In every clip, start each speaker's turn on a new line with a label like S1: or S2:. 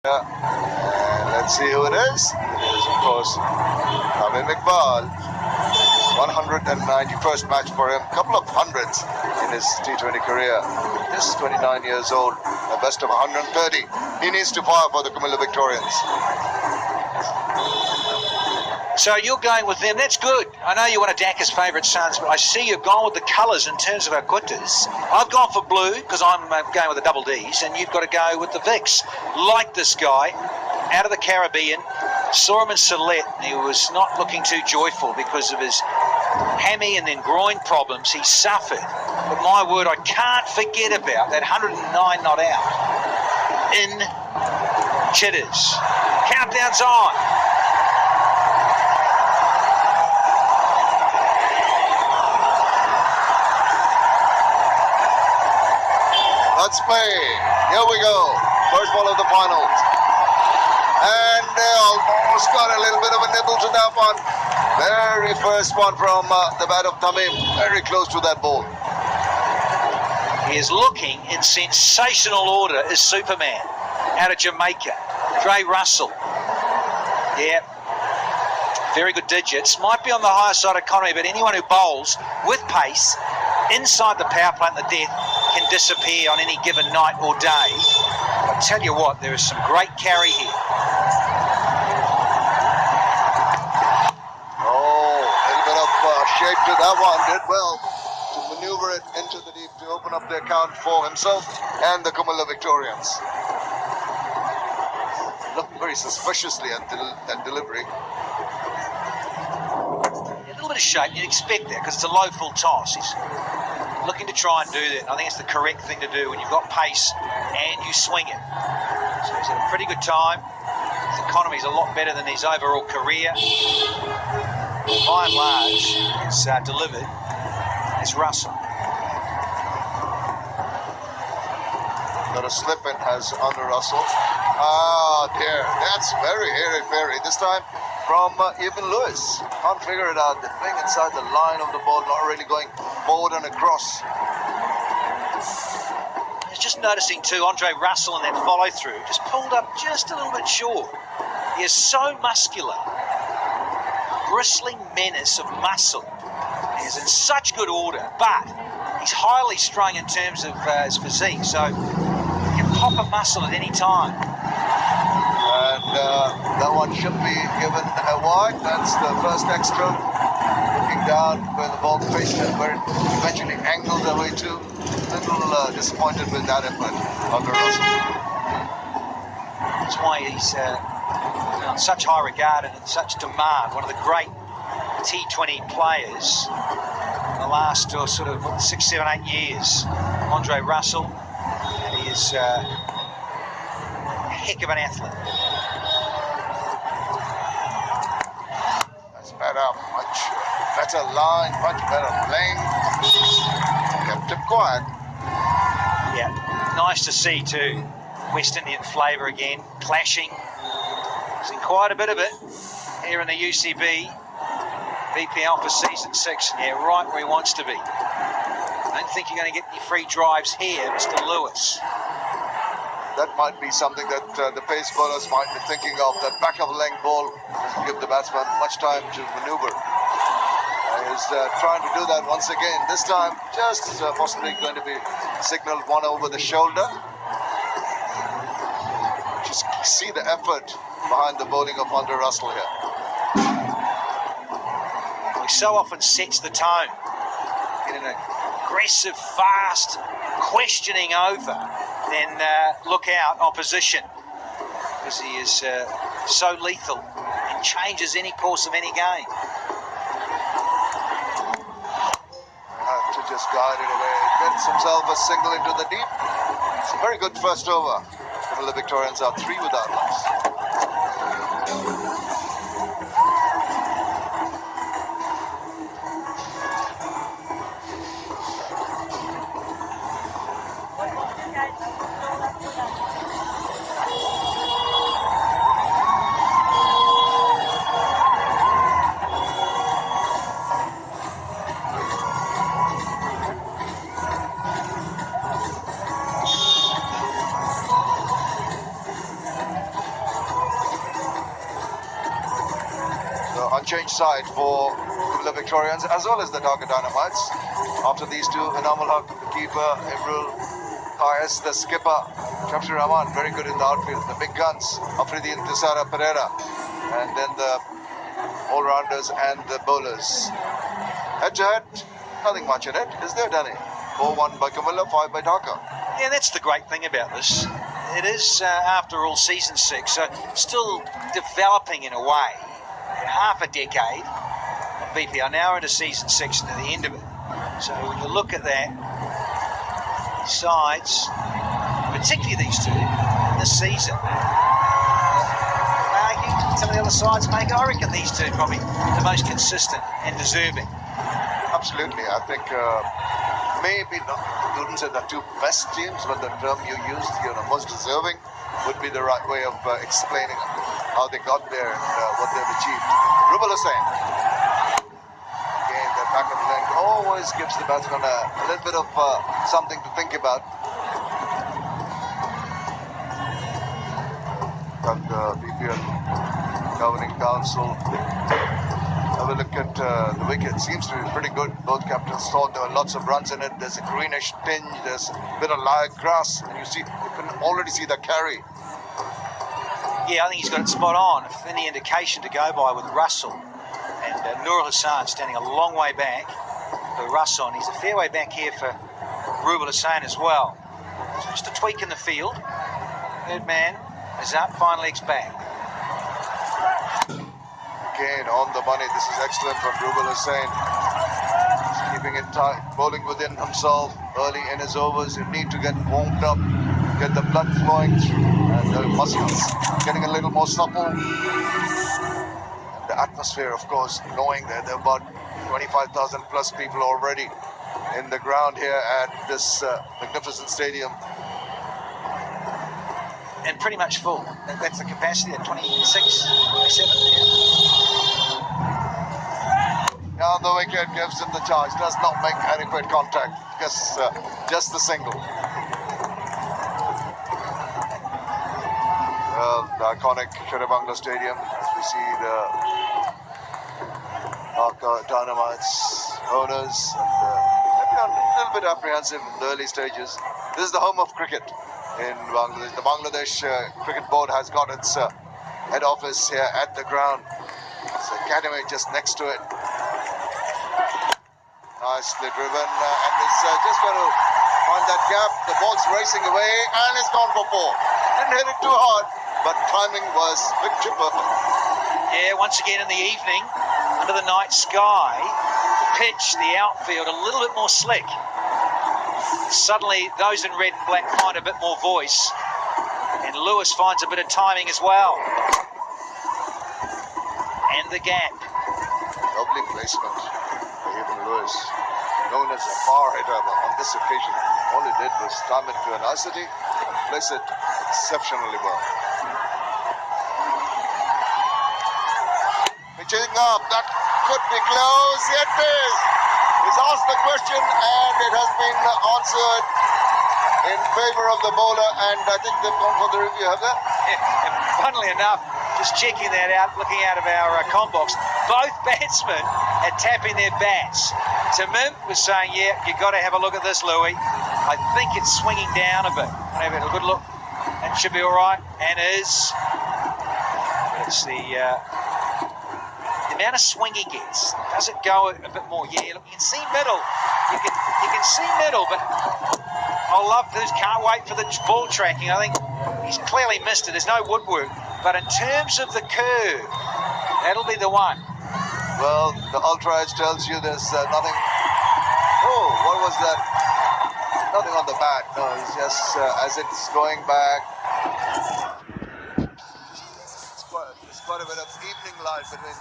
S1: And let's see who it is. It is, of course, Tamim Iqbal. 191st match for him. Couple of hundreds in his T20 career. Just 29 years old. A best of 130. He needs to fire for the Comilla Victorians.
S2: So you're going with them. That's good. I know you want to Daka's favourite sons, but I see you've gone with the colours in terms of our Quintas. I've gone for blue because I'm going with the double Ds, and you've got to go with the Vicks. Like this guy, out of the Caribbean, saw him in Sylhet, and he was not looking too joyful because of his hammy and then groin problems he suffered. But my word, I can't forget about that 109 not out in Chitters. Countdown's on.
S1: Let's play. Here we go. First ball of the finals. And they almost got a little bit of a nibble to that one. Very first one from the bat of Tamim. Very close to that ball.
S2: He is looking in sensational order as Superman out of Jamaica. Dre Russell. Yeah. Very good digits. Might be on the higher side of economy, but anyone who bowls with pace inside the power plant in the death can disappear on any given night or day. I tell you what, there is some great carry here.
S1: Oh, a little bit of shape to that one. Did well to maneuver it into the deep to open up the account for himself and the Comilla Victorians. Looking very suspiciously at delivery.
S2: A little bit of shape, you'd expect that because it's a low full toss. He's looking to try and do that. I think it's the correct thing to do when you've got pace and you swing it. So he's had a pretty good time. His economy's a lot better than his overall career. By and large, it's delivered as Russell.
S1: Got a slip in has under Russell. Ah, there. That's very hairy-fairy. This time from Evan Lewis. Can't figure it out. They're playing inside the line of the ball, not really going forward and across.
S2: I was just noticing too, Andre Russell in that follow-through just pulled up just a little bit short. He is so muscular. Bristling menace of muscle. He is in such good order, but he's highly strung in terms of his physique, so he can pop a muscle at any time.
S1: And that one should be given a wide. That's the first extra. Looking down where the ball faced and where it eventually angled their way to. A little disappointed with that effort, Andre Russell.
S2: That's why he's in such high regard and in such demand. One of the great T20 players in the last sort of 6, 7, 8 years. Andre Russell, and he is a heck of an athlete.
S1: That's better, much better line, much better playing. Kept him quiet.
S2: Yeah, nice to see too. West Indian flavour again, clashing. Seen quite a bit of it here in the UCB. VPL for season 6, yeah, right where he wants to be. I don't think you're going to get any free drives here, Mr. Lewis.
S1: That might be something that the pace bowlers might be thinking of. That back of length ball doesn't give the batsman much time to maneuver. He's trying to do that once again. This time, just possibly going to be signaled one over the shoulder. Just see the effort behind the bowling of Andre Russell here.
S2: He so often sets the tone in an aggressive, fast, questioning over, then look out, opposition, because he is so lethal and changes any course of any game.
S1: Have to just guide it away. Gets himself a single into the deep. It's a very good first over. The Victorians are 3 without loss. change side for the Victorians as well as the Dhaka Dynamites. After these two, Inamul Haq, the keeper, Ibril Kayas, the skipper, Shamsi Rahman, very good in the outfield. The big guns, Afridi Intisara Pereira, and then the all-rounders and the bowlers. Head to head, nothing much in it, is there, Danny? 4-1 by Kumilla, 5 by Dhaka.
S2: Yeah, that's the great thing about this. It is, after all, season 6, so still developing in a way. Half a decade of BPL, now into season 6 and at the end of it. So when you look at that, sides, particularly these two, this season, some of the other sides make, I reckon these two are probably the most consistent and deserving.
S1: Absolutely, I think maybe not, you wouldn't say the two best teams, but the term you used, most deserving, would be the right way of explaining how they got there and what they've achieved. Rubal Hussain, again, the back of the leg always gives the batsman a little bit of something to think about. But the BPL governing council, have a look at the wicket. Seems to be pretty good. Both captains thought there were lots of runs in it. There's a greenish tinge. There's a bit of live grass, and you can already see the carry.
S2: Yeah, I think he's got it spot on. If any indication to go by with Russell and Nur Hassan standing a long way back for Russell, and he's a fair way back here for Rubal Hussain as well. So just a tweak in the field. Third man is up, fine leg's back.
S1: Again, on the money. This is excellent from Rubal Hussain. He's keeping it tight, bowling within himself early in his overs. You need to get warmed up, get the blood flowing through, and the muscles getting a little more supple. And the atmosphere, of course, knowing that there are about 25,000 plus people already in the ground here at this magnificent stadium.
S2: And pretty much full. That's the capacity at 26, 27.
S1: Now the wicket gives him the charge. Does not make adequate contact. Just the single. Well, the iconic Sherabangla Stadium, as we see the Dhaka Dynamites owners, and maybe a little bit apprehensive in the early stages. This is the home of cricket in Bangladesh. The Bangladesh Cricket Board has got its head office here at the ground. It's an academy just next to it. Nicely driven, and it's just going to find that gap. The ball's racing away, and it's gone for 4. Didn't hit it too hard, but timing was picture perfect.
S2: Yeah, once again in the evening, under the night sky, the pitch, the outfield, a little bit more slick. Suddenly, those in red and black find a bit more voice, and Lewis finds a bit of timing as well. And the gap.
S1: Lovely placement by Evan Lewis, known as a power hitter on this occasion. All he did was time it to a nicety, place it exceptionally well. Pitching up, that could be close, yet it is. He's asked the question and it has been answered in favor of the bowler, and I think they've gone for the review, have they?
S2: Yeah, and funnily enough, just checking that out, looking out of our com box, both batsmen are tapping their bats. Tamim was saying, yeah, you've got to have a look at this, Louis. I think it's swinging down a bit. Have a good look. That should be all right, and is. It's the amount of swing he gets. Does it go a bit more? Yeah, look, you can see middle. You can see middle, but I love this. Can't wait for the ball tracking. I think he's clearly missed it. There's no woodwork. But in terms of the curve, that'll be the one.
S1: Well, the Ultra Edge tells you there's nothing. Oh, what was that? Nothing on the bat. No, it's just as it's going back. It's quite a bit of evening light between.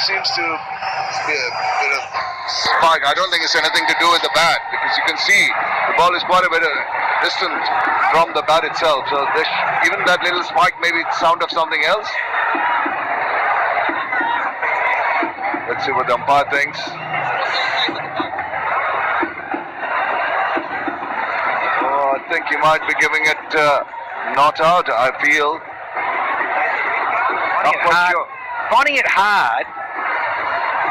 S1: Seems to be a bit of spike. I don't think it's anything to do with the bat, because you can see the ball is quite a bit distant from the bat itself. So even that little spike, maybe it's sound of something else. Let's see what the umpire thinks. Oh, I think he might be giving it not out, I feel.
S2: finding it hard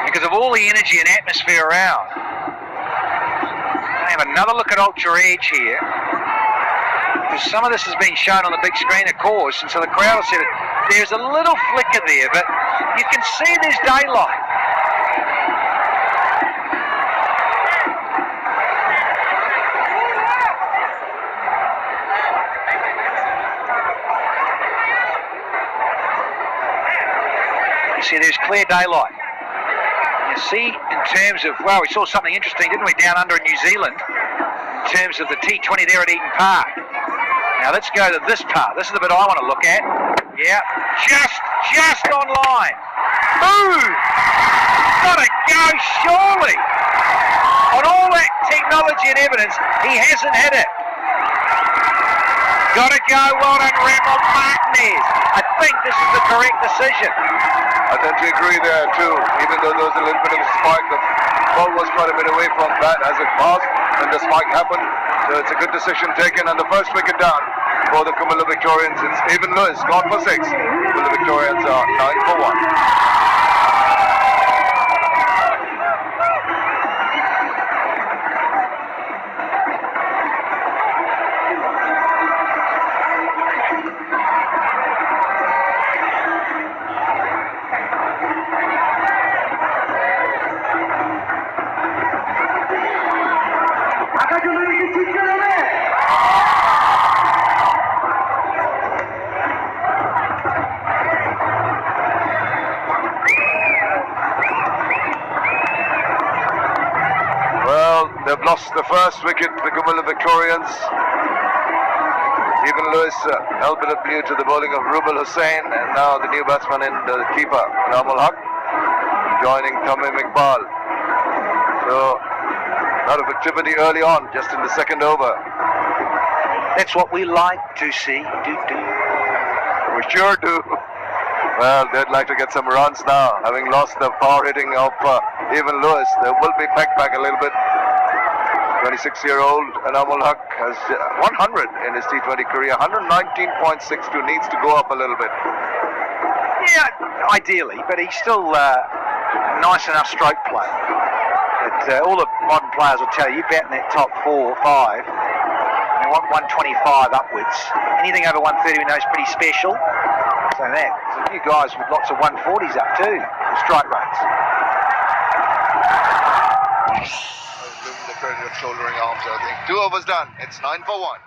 S2: because of all the energy and atmosphere around. I have another look at Ultra Edge here. Because some of this has been shown on the big screen, of course, and so the crowd will see it. There's a little flicker there, but you can see there's daylight. You see there's clear daylight. You see in terms of, well, we saw something interesting, didn't we, down under in New Zealand, in terms of the T20 there at Eden Park. Now let's go to this part. This is the bit I want to look at. Yeah, just online. Boom! Gotta go, surely. On all that technology and evidence, he hasn't hit it. Gotta go, well done, Ramon Martinez. I think this is the correct decision.
S1: I tend to agree there too, even though there was a little bit of a spike. The ball was quite a bit away from that as it passed, and the spike happened. So it's a good decision taken, and the first wicket down for the Kumula Victorians. It's Even Lewis, gone for 6. Kumula Victorians are 9 for 1. They've lost the first wicket, the Kumula Victorians. Even Lewis held a bit of blue to the bowling of Rubal Hussain, and now the new batsman in the keeper, Namul Haq, joining Tamim Iqbal. So, a lot of activity early on, just in the second over.
S2: That's what we like to see.
S1: We sure do. Well, they'd like to get some runs now, having lost the power hitting of Even Lewis. They will be pegged back a little bit. 26-year-old Namul Haq has 100 in his T20 career, 119.62, needs to go up a little bit.
S2: Yeah, ideally, but he's still nice enough stroke play. But all the modern players will tell you, bat in that top 4 or 5, they want 125 upwards. Anything over 130 we know is pretty special. So there's a few guys with lots of 140s up too, the strike rates.
S1: The credit of shouldering arms, I think. 2 overs done. It's 9 for 1.